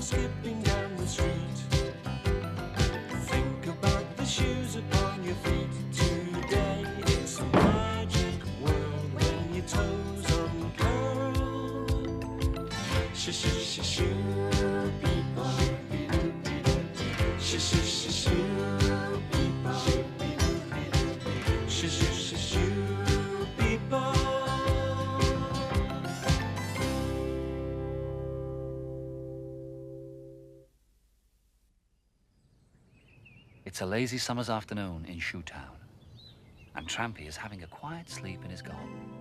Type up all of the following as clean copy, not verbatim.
skipping down the street. Think about the shoes upon your feet today. It's a magic world when your toes uncurl. Shoo people. Shoo people. Shoo people. It's a lazy summer's afternoon in Shoetown, and Trampy is having a quiet sleep in his garden.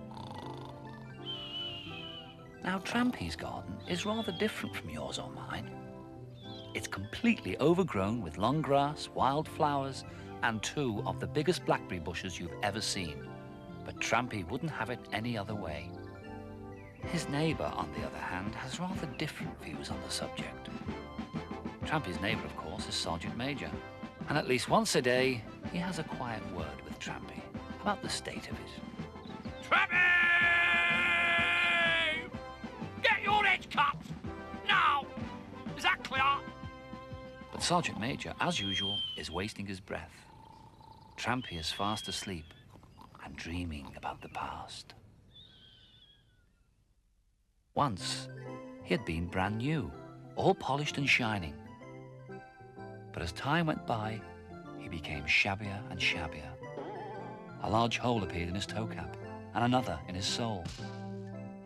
Now, Trampy's garden is rather different from yours or mine. It's completely overgrown with long grass, wild flowers, and 2 of the biggest blackberry bushes you've ever seen. But Trampy wouldn't have it any other way. His neighbour, on the other hand, has rather different views on the subject. Trampy's neighbour, of course, is Sergeant Major. And at least once a day, he has a quiet word with Trampy about the state of it. Trampy! Get your edge cut! Now! Is that clear? But Sergeant Major, as usual, is wasting his breath. Trampy is fast asleep and dreaming about the past. Once, he had been brand new, all polished and shining. But as time went by, he became shabbier and shabbier. A large hole appeared in his toe cap, and another in his sole.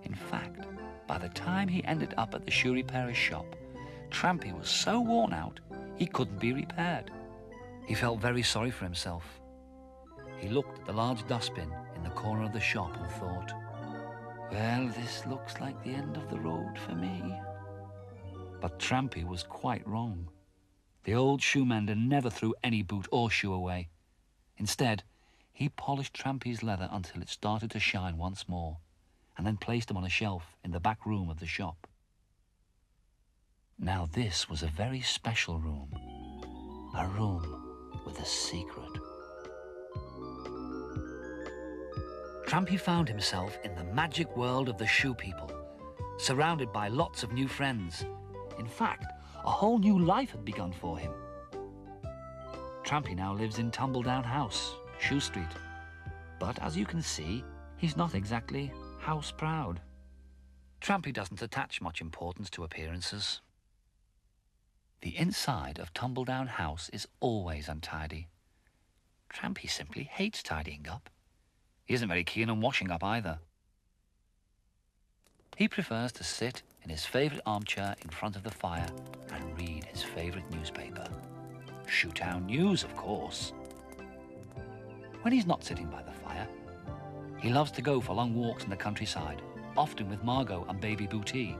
In fact, by the time he ended up at the shoe repairer's shop, Trampy was so worn out, he couldn't be repaired. He felt very sorry for himself. He looked at the large dustbin in the corner of the shop and thought, well, this looks like the end of the road for me. But Trampy was quite wrong. The old shoemender never threw any boot or shoe away. Instead, he polished Trampy's leather until it started to shine once more, and then placed him on a shelf in the back room of the shop. Now this was a very special room, a room with a secret. Trampy found himself in the magic world of the shoe people, surrounded by lots of new friends. In fact, a whole new life had begun for him. Trampy now lives in Tumbledown House, Shoe Street. But as you can see, he's not exactly house proud. Trampy doesn't attach much importance to appearances. The inside of Tumbledown House is always untidy. Trampy simply hates tidying up. He isn't very keen on washing up either. He prefers to sit in his favourite armchair in front of the fire and read his favourite newspaper. Shoetown News, of course. When he's not sitting by the fire, he loves to go for long walks in the countryside, often with Margot and baby Booty.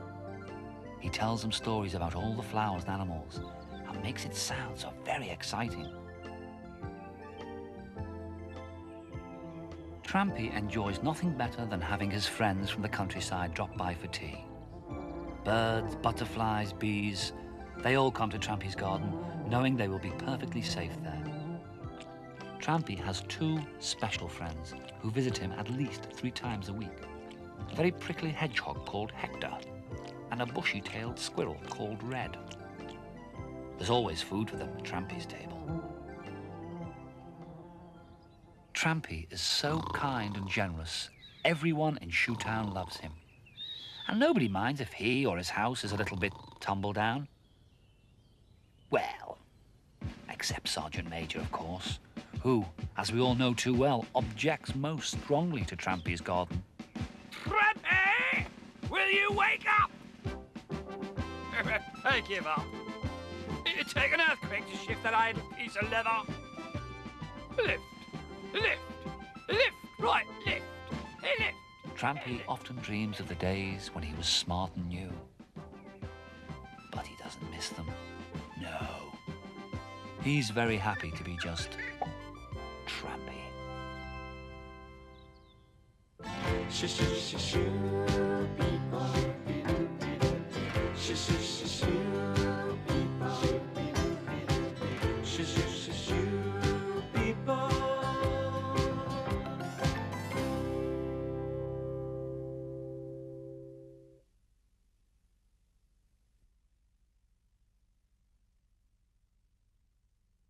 He tells them stories about all the flowers and animals and makes it sound so very exciting. Trampy enjoys nothing better than having his friends from the countryside drop by for tea. Birds, butterflies, bees, they all come to Trampy's garden, knowing they will be perfectly safe there. Trampy has 2 special friends who visit him at least 3 times a week. A very prickly hedgehog called Hector, and a bushy-tailed squirrel called Red. There's always food for them at Trampy's table. Trampy is so kind and generous, everyone in Shoetown loves him. And nobody minds if he or his house is a little bit tumble down. Well, except Sergeant Major, of course, who, as we all know too well, objects most strongly to Trampy's garden. Trampy! Will you wake up? I give up. It'd take an earthquake to shift that idle piece of leather. Lift, lift, lift, right, lift, lift. Trampy often dreams of the days when he was smart and new. But he doesn't miss them. No. He's very happy to be just Trampy. Shoo people. Shoo people. Shoo.